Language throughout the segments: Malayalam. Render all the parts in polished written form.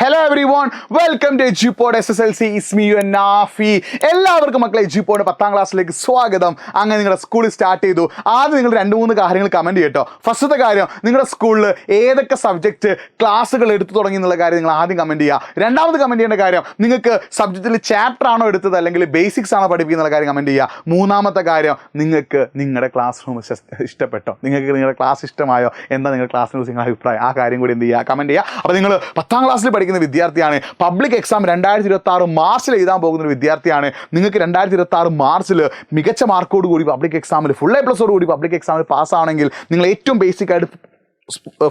Hello everyone, welcome to G-Pod SSLC. It's me and Nafi. എല്ലാവർക്കും മക്കളെ G-Pod 10ാം ക്ലാസ്സിലേക്ക് സ്വാഗതം. അങ്ങനെ നിങ്ങളുടെ സ്കൂൾ സ്റ്റാർട്ട് ചെയ്തു. ആദ്യം നിങ്ങൾ 2-3 കാര്യങ്ങൾ കമന്റ് ചെയ്യട്ടോ. ഫസ്റ്റത്തെ കാര്യം, നിങ്ങളുടെ സ്കൂളിൽ ഏതൊക്കെ സബ്ജക്റ്റ് ക്ലാസ്സുകൾ എടുത്തു തുടങ്ങി എന്നുള്ള കാര്യം നിങ്ങൾ ആദ്യം കമന്റ് ചെയ്യുക. രണ്ടാമത് കമന്റ് ചെയ്യേണ്ട കാര്യം, നിങ്ങൾക്ക് സബ്ജക്റ്റിൽ ചാപ്റ്റർ ആണോ എടുത്തത് അല്ലെങ്കിൽ ബേസിക്സ് ആണോ പഠിപ്പിക്കുന്ന കാര്യം കമന്റ് ചെയ്യുക. മൂന്നാമത്തെ കാര്യം, നിങ്ങൾക്ക് നിങ്ങളുടെ ക്ലാസ് റൂം ഇഷ്ടപ്പെട്ടോ, നിങ്ങൾക്ക് നിങ്ങളുടെ ക്ലാസ് ഇഷ്ടമായോ, എന്താ നിങ്ങളുടെ ക്ലാസ്സിനെ കുറിച്ച് നിങ്ങളുടെ അഭിപ്രായം, ആ കാര്യം കൂടി എന്ത് ചെയ്യുക, കമന്റ് ചെയ്യുക. അപ്പോൾ നിങ്ങൾ 10ാം ക്ലാസ്സിൽ പഠിക്കുന്ന വിദ്യാർത്ഥിയാണ്, പബ്ലിക് എക്സാം 2026 മാർച്ചിൽ എഴുതാൻ പോകുന്ന ഒരു വിദ്യാർത്ഥിയാണ്. നിങ്ങൾക്ക് 2026 മാർച്ചിൽ മികച്ച മാർക്കോട് കൂടി പബ്ലിക് എക്സാമിൽ ഫുൾ A+ കൂടി പബ്ലിക് എക്സാമിൽ പാസ്സാണെങ്കിൽ നിങ്ങൾ ഏറ്റവും ബേസിക് ആയിട്ട്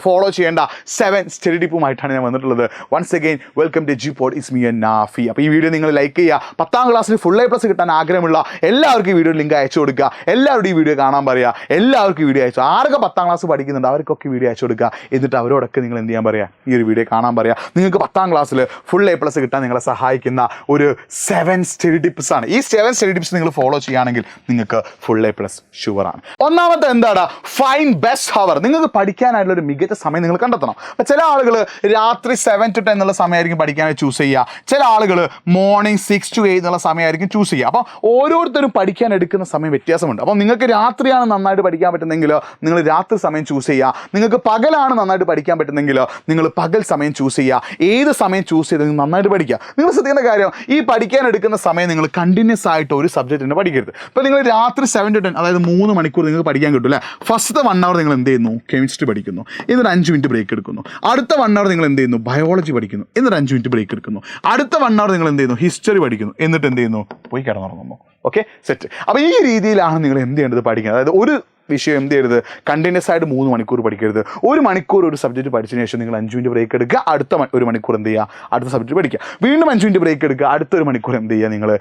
ഫോളോ ചെയ്യേണ്ട 7 സ്റ്റഡി ടിപ്പുമായിട്ടാണ് ഞാൻ വന്നിട്ടുള്ളത്. Once again welcome to G-Pod. It's me and Nafi. അപ്പോൾ ഈ വീഡിയോ നിങ്ങൾ ലൈക്ക് ചെയ്യുക. 10ാം ക്ലാസ്സിൽ ഫുൾ A+ കിട്ടാൻ ആഗ്രഹമുള്ള എല്ലാവർക്കും ഈ വീഡിയോ ലിങ്ക് അയച്ചു കൊടുക്കുക. എല്ലാവരും ഈ വീഡിയോ കാണാൻ പറയുക. എല്ലാവർക്കും ഈ വീഡിയോ അയച്ചു, ആരൊക്കെ 10ാം ക്ലാസ് പഠിക്കുന്നുണ്ട് അവർക്കൊക്കെ വീഡിയോ അയച്ചു കൊടുക്കുക. എന്നിട്ട് അവരോടൊക്കെ നിങ്ങൾ എന്ത് ചെയ്യാൻ പറയുക, ഈ ഒരു വീഡിയോ കാണാൻ പറയുക. നിങ്ങൾക്ക് 10ാം ക്ലാസ്സിൽ ഫുൾ A+ കിട്ടാൻ നിങ്ങളെ സഹായിക്കുന്ന ഒരു 7 സ്റ്റഡി ടിപ്സ് ആണ്. ഈ 7 സ്റ്റഡി ടിപ്സ് നിങ്ങൾ ഫോളോ ചെയ്യുകയാണെങ്കിൽ നിങ്ങൾക്ക് ഫുൾ A+ ഷുവറാണ്. ഒന്നാമത്തെ എന്താണ്, ഫൈൻ ബെസ്റ്റ് ഹവർ. നിങ്ങൾക്ക് പഠിക്കാനായിട്ടുള്ള ഒരു മികച്ച സമയം നിങ്ങൾ കണ്ടെത്തണം. അപ്പോൾ ചില ആളുകൾ രാത്രി 7 to 10 എന്നുള്ള സമയമായിരിക്കും പഠിക്കാനായി ചൂസ് ചെയ്യുക. ചില ആളുകൾ മോർണിംഗ് 6 to 8 എന്നുള്ള സമയമായിരിക്കും ചൂസ് ചെയ്യുക. അപ്പോൾ ഓരോരുത്തരും പഠിക്കാൻ എടുക്കുന്ന സമയം വ്യത്യാസമുണ്ട്. അപ്പോൾ നിങ്ങൾക്ക് രാത്രിയാണ് നന്നായിട്ട് പഠിക്കാൻ പറ്റുന്നെങ്കിൽ നിങ്ങൾ രാത്രി സമയം ചൂസ് ചെയ്യുക. നിങ്ങൾക്ക് പകലാണ് നന്നായിട്ട് പഠിക്കാൻ പറ്റുന്നെങ്കിൽ നിങ്ങൾ പകൽ സമയം ചൂസ് ചെയ്യുക. ഏത് സമയം ചൂസ് ചെയ്ത് നിങ്ങൾ നന്നായിട്ട് പഠിക്കുക. നിങ്ങൾ ശ്രദ്ധിക്കേണ്ട കാര്യം, ഈ പഠിക്കാൻ എടുക്കുന്ന സമയം നിങ്ങൾ കണ്ടിന്യൂസ് ആയിട്ട് ഒരു സബ്ജക്റ്റിന് പഠിക്കരുത്. ഇപ്പോൾ നിങ്ങൾ രാത്രി 7 to 10 അതായത് 3 മണിക്കൂർ നിങ്ങൾക്ക് പഠിക്കാൻ കിട്ടും അല്ലേ. ഫസ്റ്റത്തെ 1 hour നിങ്ങൾ എന്ത് ചെയ്യുന്നു, കെമിസ്ട്രി പഠിക്കുന്നു, എന്നിട്ട് 5 മിനിറ്റ് ബ്രേക്ക് എടുക്കുന്നു. അടുത്ത 1 hour നിങ്ങൾ എന്ത് ചെയ്യുന്നു, ബയോളജി പഠിക്കുന്നു, എന്നിട്ട് 5 മിനിറ്റ് ബ്രേക്ക് എടുക്കുന്നു. അടുത്ത 1 hour നിങ്ങൾ എന്ത് ചെയ്യുന്നു, ഹിസ്റ്ററി പഠിക്കുന്നു, എന്നിട്ട് എന്ത് ചെയ്യുന്നു, പോയി കിടന്നുറങ്ങുന്നു. Okay, set. അപ്പോൾ ഈ രീതിയിലാണ് നിങ്ങൾ എന്ത് ചെയ്യേണ്ടത്, പഠിക്കുന്നത്. അതായത് ഒരു വിഷയം എന്ത് ചെയ്യരുത്, കണ്ടിന്യൂസ് ആയിട്ട് 3 മണിക്കൂർ പഠിക്കരുത്. 1 മണിക്കൂർ ഒരു സബ്ജക്റ്റ് പഠിച്ചതിന് ശേഷം നിങ്ങൾ 5 മിനിറ്റ് ബ്രേക്ക് എടുക്കുക. അടുത്ത 1 മണിക്കൂർ എന്ത് ചെയ്യുക, അടുത്ത സബ്ജക്റ്റ് പഠിക്കുക. വീണ്ടും 5 മിനിറ്റ് ബ്രേക്ക് എടുക്കുക. അടുത്ത 1 മണിക്കൂർ എന്ത് ചെയ്യുക, നിങ്ങൾ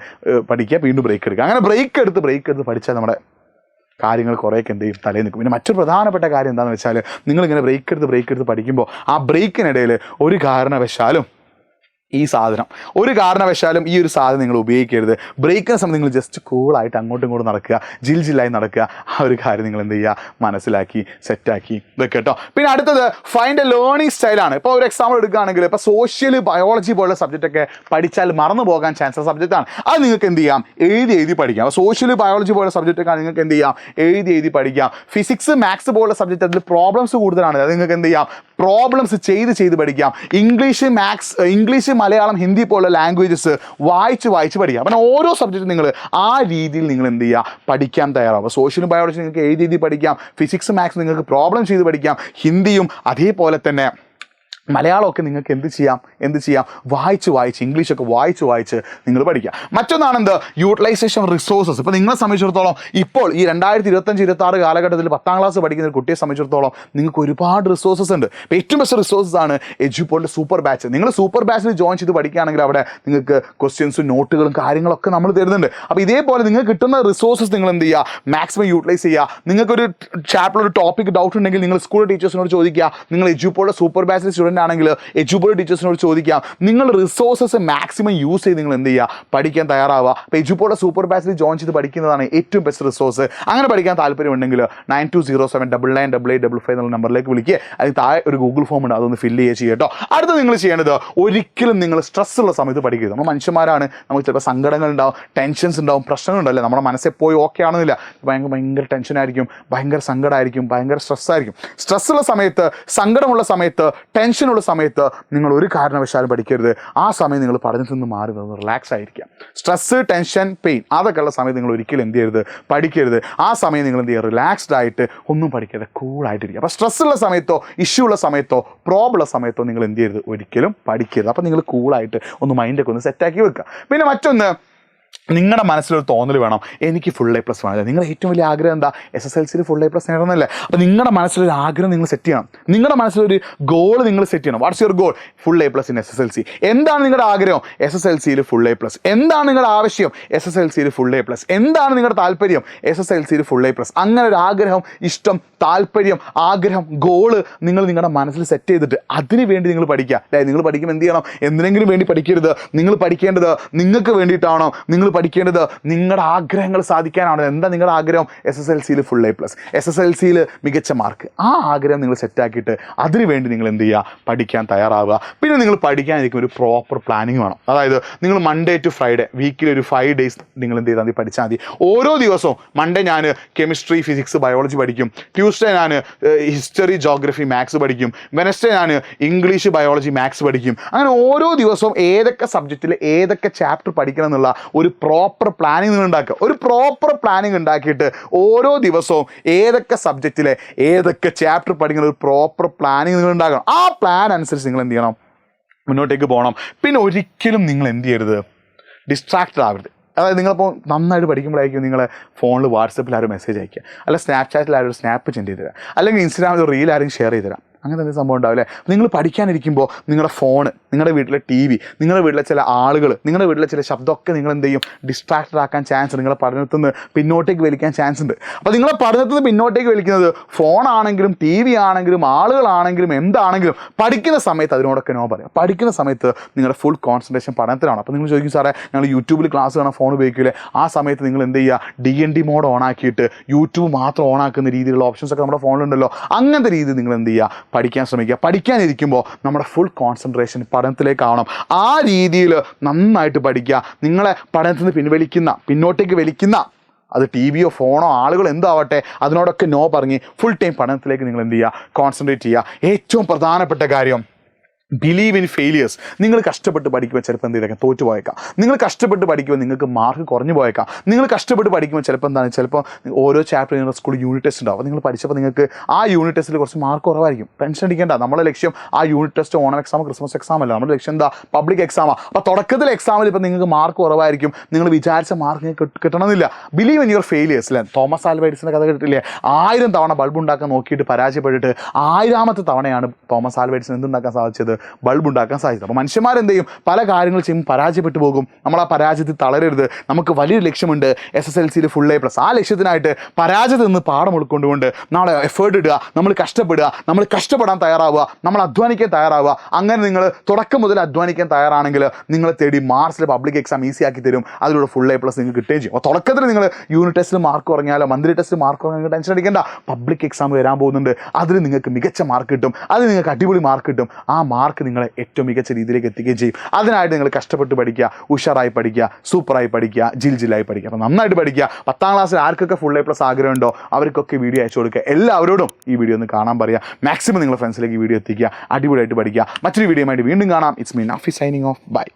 പഠിക്കുക, വീണ്ടും ബ്രേക്ക് എടുക്കുക. അങ്ങനെ ബ്രേക്ക് എടുത്ത് പഠിച്ചാൽ നമ്മുടെ കാര്യങ്ങൾ കുറേയൊക്കെ എന്ത് ചെയ്യും, തലയിൽ നിൽക്കും. പിന്നെ മറ്റൊരു പ്രധാനപ്പെട്ട കാര്യം എന്താണെന്ന് വെച്ചാൽ, നിങ്ങളിങ്ങനെ ബ്രേക്ക് എടുത്ത് പഠിക്കുമ്പോൾ ആ ബ്രേക്കിനിടയിൽ ഒരു കാരണവശാലും ഈ ഒരു സാധനം നിങ്ങൾ ഉപയോഗിക്കരുത്. ബ്രേക്കിന് സമയം നിങ്ങൾ ജസ്റ്റ് കൂളായിട്ട് അങ്ങോട്ടും ഇങ്ങോട്ടും നടക്കുക, ജില്ലായി നടക്കുക. ആ ഒരു കാര്യം നിങ്ങൾ എന്ത് ചെയ്യുക, മനസ്സിലാക്കി സെറ്റാക്കി വെക്കുക കേട്ടോ. പിന്നെ അടുത്തത് ഫൈൻഡ് എ ലേണിംഗ് സ്റ്റൈലാണ്. ഇപ്പോൾ ഒരു എക്സാമ്പിൾ എടുക്കുകയാണെങ്കിൽ, ഇപ്പോൾ സോഷ്യൽ, ബയോളജി പോലുള്ള സബ്ജക്റ്റൊക്കെ പഠിച്ചാൽ മറന്നു പോകാൻ ചാൻസ് സബ്ജക്റ്റാണ്. അത് നിങ്ങൾക്ക് എന്ത് ചെയ്യാം, എഴുതി പഠിക്കാം. അപ്പോൾ സോഷ്യൽ, ബയോളജി പോലുള്ള സബ്ജക്റ്റൊക്കെ നിങ്ങൾക്ക് എന്ത് ചെയ്യാം, എഴുതി പഠിക്കാം. ഫിസിക്സ്, മാത്സ് പോലുള്ള സബ്ജക്റ്റ് അതിൽ പ്രോബ്ലംസ് കൂടുതലാണ്. അത് നിങ്ങൾക്ക് എന്ത് ചെയ്യാം, പ്രോബ്ലംസ് ചെയ്ത് പഠിക്കാം. ഇംഗ്ലീഷ്, മലയാളം, ഹിന്ദി പോലുള്ള ലാംഗ്വേജസ് വായിച്ച് പഠിക്കാം. അപ്പം ഓരോ സബ്ജക്റ്റും നിങ്ങൾ ആ രീതിയിൽ നിങ്ങൾ എന്ത് ചെയ്യുക, പഠിക്കാൻ തയ്യാറാവും. സോഷ്യലും ബയോളജി നിങ്ങൾക്ക് എഴുതി പഠിക്കാം. ഫിസിക്സ്, മാത്സ് നിങ്ങൾക്ക് പ്രോബ്ലം ചെയ്ത് പഠിക്കാം. ഹിന്ദിയും അതേപോലെ തന്നെ മലയാളമൊക്കെ നിങ്ങൾക്ക് എന്ത് ചെയ്യാം, വായിച്ച് ഇംഗ്ലീഷൊക്കെ വായിച്ച് നിങ്ങൾ പഠിക്കുക. മറ്റൊന്നാണെന്ത്, യൂട്ടിലൈസേഷൻ റിസോഴ്സസ്. ഇപ്പോൾ നിങ്ങളെ സംബന്ധിച്ചിടത്തോളം ഇപ്പോൾ ഈ 2025-26 കാലഘട്ടത്തിൽ 10ാം ക്ലാസ് പഠിക്കുന്ന ഒരു കുട്ടിയെ സംബന്ധിച്ചിടത്തോളം നിങ്ങൾക്ക് ഒരുപാട് റിസോഴ്സസ് ഉണ്ട്. ഇപ്പോൾ ഏറ്റവും ബെസ്റ്റ് റിസോഴ്സസ് ആണ് G-Pod's സൂപ്പർ ബാച്ച്. നിങ്ങൾ സൂപ്പർ ബാച്ചിൽ ജോയിൻ ചെയ്ത് പഠിക്കുകയാണെങ്കിൽ അവിടെ നിങ്ങൾക്ക് ക്വസ്റ്റ്യൻസും നോട്ടുകളും കാര്യങ്ങളൊക്കെ നമ്മൾ തരുന്നുണ്ട്. അപ്പോൾ ഇതേപോലെ നിങ്ങൾക്ക് കിട്ടുന്ന റിസോഴ്സസ് നിങ്ങൾ എന്ത് ചെയ്യുക, മാക്സിമം യൂട്ടിലൈസ് ചെയ്യുക. നിങ്ങൾക്കൊരു ചാപ്റ്റർ, ഒരു ടോപ്പിക് ഡൗട്ട് ഉണ്ടെങ്കിൽ നിങ്ങൾ സ്കൂൾ ടീച്ചേഴ്സിനോട് ചോദിക്കുക. നിങ്ങൾ G-Pod's സൂപ്പർ ബാച്ചിൽ സ്റ്റുഡൻ്റ് ആണെങ്കിൽ G-Pod ടീച്ചേഴ്സിനോട് ചോദിക്കാം. നിങ്ങൾ റിസോഴ്സസ് മാക്സിമം യൂസ് ചെയ്ത് നിങ്ങൾ എന്ത് ചെയ്യുക, പഠിക്കാൻ തയ്യാറാവുക. അപ്പോൾ G-Pod's സൂപ്പർ ബാച്ചിൽ ജോയിൻ ചെയ്ത് പഠിക്കുന്നതാണ് ഏറ്റവും ബെസ്റ്റ് റിസോഴ്സ്. അങ്ങനെ പഠിക്കാൻ താല്പര്യമുണ്ടെങ്കിൽ 9207888855 എന്നുള്ള നമ്പറിലേക്ക് വിളിക്കുക. അതിന് താഴെ ഒരു ഗൂഗിൾ ഫോം ഉണ്ട്, അതൊന്ന് ഫില്ല് ചെയ്യുക കേട്ടോ. അടുത്ത നിങ്ങൾ ചെയ്യേണ്ടത്, ഒരിക്കലും നിങ്ങൾ സ്ട്രെസ് ഉള്ള സമയത്ത് പഠിക്കരുത്. നമ്മൾ മനുഷ്യന്മാരാണ്, നമുക്ക് ചിലപ്പോൾ സങ്കടങ്ങൾ ഉണ്ടാവും, ടെൻഷൻസ് ഉണ്ടാവും, പ്രശ്നങ്ങളുണ്ടല്ലേ. നമ്മുടെ മനസ്സെപ്പോഴും ഓക്കെ ആണെന്നില്ല. ഭയങ്കര ടെൻഷനായിരിക്കും, ഭയങ്കര സങ്കടമായിരിക്കും, ഭയങ്കര സ്ട്രെസ്സായിരിക്കും. സ്ട്രെസ്സുള്ള സമയത്ത്, സങ്കടമുള്ള സമയത്ത്, ടെൻഷനുള്ള സമയത്ത് നിങ്ങൾ ഒരു കാരണവശാലും പഠിക്കരുത്. ആ സമയം നിങ്ങൾ പഠനത്തിൽ നിന്ന് മാറി നിന്ന് റിലാക്സ് ആയിരിക്കാം. സ്ട്രെസ്സ്, ടെൻഷൻ, പെയിൻ അതൊക്കെ ഉള്ള സമയത്ത് നിങ്ങൾ ഒരിക്കലും എന്ത് ചെയ്യരുത്, പഠിക്കരുത്. ആ സമയം നിങ്ങൾ എന്ത് ചെയ്യുക, റിലാക്സ്ഡ് ആയിട്ട് ഒന്നും പഠിക്കരുത്, കൂളായിട്ടിരിക്കുക. അപ്പോൾ സ്ട്രെസ്സുള്ള സമയത്തോ, ഇഷ്യൂ ഉള്ള സമയത്തോ, പ്രോബ്ലം ഉള്ള സമയത്തോ നിങ്ങൾ എന്ത് ചെയ്യരുത്, ഒരിക്കലും പഠിക്കരുത്. അപ്പോൾ നിങ്ങൾ കൂളായിട്ട് ഒന്ന് മൈൻഡൊക്കെ ഒന്ന് സെറ്റാക്കി വെക്കുക. പിന്നെ മറ്റൊന്ന്, നിങ്ങളുടെ മനസ്സിലൊരു തോന്നൽ വേണം, എനിക്ക് ഫുൾ A+ വേണം. നിങ്ങളുടെ ഏറ്റവും വലിയ ആഗ്രഹം എന്താ, SSLCയിൽ ഫുൾ A+ നേടുന്നല്ലേ. അപ്പോൾ നിങ്ങളുടെ മനസ്സിലൊരു ആഗ്രഹം നിങ്ങൾ സെറ്റ് ചെയ്യണം. നിങ്ങളുടെ മനസ്സിലൊരു ഗോൾ നിങ്ങൾ സെറ്റ് ചെയ്യണം. What's your goal, full A+ in SSLC. എന്താണ് നിങ്ങളുടെ ആഗ്രഹം, SSLCയിൽ ഫുൾ A+. എന്താണ് നിങ്ങളുടെ ആവശ്യം, SSLCയിൽ ഫുൾ A+. എന്താണ് നിങ്ങളുടെ താല്പര്യം, SSLCയിൽ ഫുൾ A+. അങ്ങനെ ഒരു ആഗ്രഹം, ഇഷ്ടം, താല്പര്യം, ആഗ്രഹം, ഗോള് നിങ്ങൾ നിങ്ങളുടെ മനസ്സിൽ സെറ്റ് ചെയ്തിട്ട് അതിന് വേണ്ടി നിങ്ങൾ പഠിക്കുക. അതായത് നിങ്ങൾ പഠിക്കുമ്പോൾ എന്ത് ചെയ്യണം, എന്തിനെങ്കിലും വേണ്ടി പഠിക്കരുത്. നിങ്ങൾ പഠിക്കേണ്ടത് നിങ്ങൾക്ക് വേണ്ടിയിട്ടാണോ, നിങ്ങൾ പഠിക്കേണ്ടത് നിങ്ങളുടെ ആഗ്രഹങ്ങൾ സാധിക്കാനാണ്. എന്താ നിങ്ങളുടെ ആഗ്രഹം? SSLCയിൽ ഫുൾ A+, SSLCയിൽ മികച്ച മാർക്ക്. ആ ആഗ്രഹം നിങ്ങൾ സെറ്റാക്കിയിട്ട് അതിനുവേണ്ടി നിങ്ങൾ എന്ത് ചെയ്യുക? പഠിക്കാൻ തയ്യാറാവുക. പിന്നെ നിങ്ങൾ പഠിക്കാനിരിക്കും ഒരു പ്രോപ്പർ പ്ലാനിങ് വേണം. അതായത് നിങ്ങൾ Monday to Friday വീക്കിൽ ഒരു 5 days നിങ്ങൾ എന്ത് ചെയ്താൽ മതി? പഠിച്ചാൽ മതി. ഓരോ ദിവസവും മൺഡേ ഞാൻ കെമിസ്ട്രി, ഫിസിക്സ്, ബയോളജി പഠിക്കും. ട്യൂസ്ഡേ ഞാൻ ഹിസ്റ്ററി, ജോഗ്രഫി, മാത്സ് പഠിക്കും. വെനസ്ഡേ ഞാൻ ഇംഗ്ലീഷ്, ബയോളജി, മാത്സ് പഠിക്കും. അങ്ങനെ ഓരോ ദിവസവും ഏതൊക്കെ സബ്ജക്റ്റിൽ ഏതൊക്കെ ചാപ്റ്റർ പഠിക്കണം എന്നുള്ള ഒരു പ്രോപ്പർ പ്ലാനിങ് നിങ്ങൾ ഉണ്ടാക്കുക. ഒരു പ്രോപ്പർ പ്ലാനിങ് ഉണ്ടാക്കിയിട്ട് ഓരോ ദിവസവും ഏതൊക്കെ സബ്ജക്റ്റിലെ ഏതൊക്കെ ചാപ്റ്റർ പഠിക്കുന്ന ഒരു പ്രോപ്പർ പ്ലാനിങ് നിങ്ങൾ ഉണ്ടാക്കണം. ആ പ്ലാൻ അനുസരിച്ച് നിങ്ങൾ എന്ത് ചെയ്യണം? മുന്നോട്ടേക്ക് പോകണം. പിന്നെ ഒരിക്കലും നിങ്ങൾ എന്ത് ചെയ്യരുത്? ഡിസ്ട്രാക്റ്റഡ് ആവരുത്. അതായത് നിങ്ങളിപ്പോൾ നന്നായിട്ട് പഠിക്കുമ്പോഴായിരിക്കും നിങ്ങളെ ഫോണിൽ വാട്സപ്പിൽ ആരും മെസ്സേജ് അയക്കുക, അല്ല സ്നാപ്ചാറ്റിൽ ആരും സ്നാപ്പ് സെൻഡ് ചെയ്ത് തരാം, അല്ലെങ്കിൽ ഇൻസ്റ്റാഗ്രാമിൽ ഒരു റീൽ ആരും ഷെയർ ചെയ്ത് തരാം. അങ്ങനത്തെ എന്തെങ്കിലും സംഭവം ഉണ്ടാവില്ലേ? നിങ്ങൾ പഠിക്കാനിരിക്കുമ്പോൾ നിങ്ങളുടെ ഫോണ്, നിങ്ങളുടെ വീട്ടിലെ TV, നിങ്ങളുടെ വീട്ടിലെ ചില ആളുകൾ, നിങ്ങളുടെ വീട്ടിലെ ചില ശബ്ദമൊക്കെ നിങ്ങൾ എന്ത് ചെയ്യും? ഡിസ്ട്രാക്റ്റഡ് ആക്കാൻ ചാൻസ് ഉണ്ട്. നിങ്ങളുടെ പഠനത്തിൽ നിന്ന് പിന്നോട്ടേക്ക് വലിക്കാൻ ചാൻസ് ഉണ്ട്. അപ്പോൾ നിങ്ങളെ പഠനത്തിൽ നിന്ന് പിന്നോട്ടേക്ക് വലിക്കുന്നത് ഫോണാണെങ്കിലും TV ആണെങ്കിലും ആളുകളാണെങ്കിലും എന്താണെങ്കിലും പഠിക്കുന്ന സമയത്ത് അതിനോടൊക്കെ നോ പറയാം. പഠിക്കുന്ന സമയത്ത് നിങ്ങളുടെ ഫുൾ കോൺസെൻട്രേഷൻ പഠനത്തിലാണ്. അപ്പോൾ നിങ്ങൾ ചോദിക്കും, സാറേ ഞങ്ങൾ യൂട്യൂബിൽ ക്ലാസ് കാണാൻ ഫോൺ ഉപയോഗിക്കില്ലേ? ആ സമയത്ത് നിങ്ങൾ എന്ത് ചെയ്യുക? DND മോഡ് ഓൺ ആക്കിയിട്ട് യൂട്യൂബ് മാത്രം ഓൺ ആക്കുന്ന രീതിയിലുള്ള ഓപ്ഷൻസ് ഒക്കെ നമ്മുടെ ഫോണിലുണ്ടല്ലോ. അങ്ങനത്തെ രീതിയിൽ നിങ്ങൾ എന്ത് ചെയ്യുക? പഠിക്കാൻ ശ്രമിക്കുക. പഠിക്കാനിരിക്കുമ്പോൾ നമ്മുടെ ഫുൾ കോൺസെൻട്രേഷൻ പഠനത്തിലേക്കാവണം. ആ രീതിയിൽ നന്നായിട്ട് പഠിക്കുക. നിങ്ങളെ പഠനത്തിൽ നിന്ന് പിന്നോട്ടേക്ക് വലിക്കുന്ന അത് TVയോ ഫോണോ ആളുകൾ എന്താവട്ടെ അതിനോടൊക്കെ നോ പറഞ്ഞ് ഫുൾ ടൈം പഠനത്തിലേക്ക് നിങ്ങൾ എന്ത് ചെയ്യുക? കോൺസെൻട്രേറ്റ് ചെയ്യുക. ഏറ്റവും പ്രധാനപ്പെട്ട കാര്യം, ബിലീവ് ഇൻ ഫെയിലിയേഴ്സ്. നിങ്ങൾ കഷ്ടപ്പെട്ട് പഠിക്കുമ്പോൾ ചിലപ്പോൾ എന്തെങ്കിലും തോറ്റു പോയേക്കാം. നിങ്ങൾ കഷ്ടപ്പെട്ട് പഠിക്കുമ്പോൾ നിങ്ങൾക്ക് മാർക്ക് കുറഞ്ഞു പോയേക്കാം. നിങ്ങൾ കഷ്ടപ്പെട്ട് പഠിക്കുമ്പോൾ ചിലപ്പോൾ ഓരോ ചാപ്റ്റർ നിങ്ങളുടെ സ്കൂളിൽ യൂണിറ്റ് ടെസ്റ്റ് ഉണ്ടാവും. അപ്പോൾ നിങ്ങൾ പഠിച്ചപ്പോൾ നിങ്ങൾക്ക് ആ യൂണിറ്റ് ടെസ്റ്റിൽ കുറച്ച് മാർക്ക് കുറവായിരിക്കും. ടെൻഷൻ അടിക്കേണ്ട. നമ്മുടെ ലക്ഷ്യം ആ unit test Onam exam, Christmas exam അല്ല. നമ്മുടെ ലക്ഷ്യം എന്താ? പബ്ലിക് എക്സാമാണ്. അപ്പോൾ തുടക്കത്തിൽ എക്സാമിൽ ഇപ്പോൾ നിങ്ങൾക്ക് മാർക്ക് കുറവായിരിക്കും. നിങ്ങൾ വിചാരിച്ച മാർക്ക് നിങ്ങൾക്ക് കിട്ടണമെന്നില്ല. Believe in your failures. അല്ലേ? തോമസ് ആൽവ എഡിസന്റെ കഥ കേട്ടിട്ടില്ലേ? 1000 തവണ ബൾബ് ഉണ്ടാക്കാൻ നോക്കിയിട്ട് പരാജയപ്പെട്ടിട്ട് 1000ാമത്തെ തവണയാണ് തോമസ് ആൽവ എഡിസൺ എന്തുണ്ടാക്കാൻ സാധിച്ചത്? ബൾബ് ഉണ്ടാക്കാൻ സാധിച്ചത്. അപ്പോൾ മനുഷ്യന്മാരെന്ത് ചെയ്യും? പല കാര്യങ്ങൾ ചെയ്യുമ്പോൾ പരാജയപ്പെട്ടു പോകും. നമ്മൾ ആ പരാജയത്തിൽ തളരരുത്. നമുക്ക് വലിയൊരു ലക്ഷ്യമുണ്ട്, SSLCയിൽ ഫുൾ A+. ആ ലക്ഷ്യത്തിനായിട്ട് പരാജയത്തിൽ നിന്ന് പാഠം ഉൾക്കൊണ്ടുകൊണ്ട് നാളെ എഫേർട്ട് ഇടുക, നമ്മൾ കഷ്ടപ്പെടുക, നമ്മൾ കഷ്ടപ്പെടാൻ തയ്യാറാവുക, നമ്മൾ അധ്വാനിക്കാൻ തയ്യാറാവുക. അങ്ങനെ നിങ്ങൾ തുടക്കം മുതൽ അധ്വാനിക്കാൻ തയ്യാറാണെങ്കിൽ നിങ്ങളെ തേടി മാർച്ചിൽ പബ്ലിക് എക്സാം ഈസി ആക്കി തരും. അതിലൂടെ ഫുൾ A+ നിങ്ങൾക്ക് കിട്ടുകയും ചെയ്യും. അപ്പോൾ തുടക്കത്തിൽ നിങ്ങൾ യൂണിറ്റ് ടെസ്റ്റിൽ മാർക്ക് കുറഞ്ഞാലോ മന്ത്ലി ടെസ്റ്റിൽ മാർക്ക് കുറഞ്ഞാൽ ടെൻഷൻ അടിക്കേണ്ട. പബ്ലിക് എക്സാം വരാൻ പോകുന്നുണ്ട്. അതിൽ നിങ്ങൾക്ക് മികച്ച മാർക്ക് കിട്ടും. അതിൽ നിങ്ങൾക്ക് അടിപൊളി മാർക്ക് കിട്ടും. ആ മാർക്ക് നിങ്ങളെ ഏറ്റവും മികച്ച രീതിയിലേക്ക് എത്തിക്കുകയും ചെയ്യും. അതിനായിട്ട് നിങ്ങൾ കഷ്ടപ്പെട്ട് പഠിക്കുക, ഉഷാറായി പഠിക്കുക, സൂപ്പറായി പഠിക്കുക, ജില്ലായി പഠിക്കുക. അപ്പോൾ നന്നായിട്ട് പഠിക്കുക. 10ാം ക്ലാസ്സിൽ ആർക്കൊക്കെ ഫുൾ A+ ആഗ്രഹമുണ്ടോ അവർക്കൊക്കെ വീഡിയോ അയച്ചു കൊടുക്കുക. എല്ലാവരോടും ഈ വീഡിയോ ഒന്ന് കാണാൻ പറയുക. മാക്സിമം നിങ്ങളുടെ ഫ്രണ്ട്സിലേക്ക് ഈ വീഡിയോ എത്തിക്കുക. അടിപൊളിയായിട്ട് പഠിക്കുക. മറ്റൊരു വീഡിയോയുമായിട്ട് വീണ്ടും കാണാം. It's me Nafi signing off. By.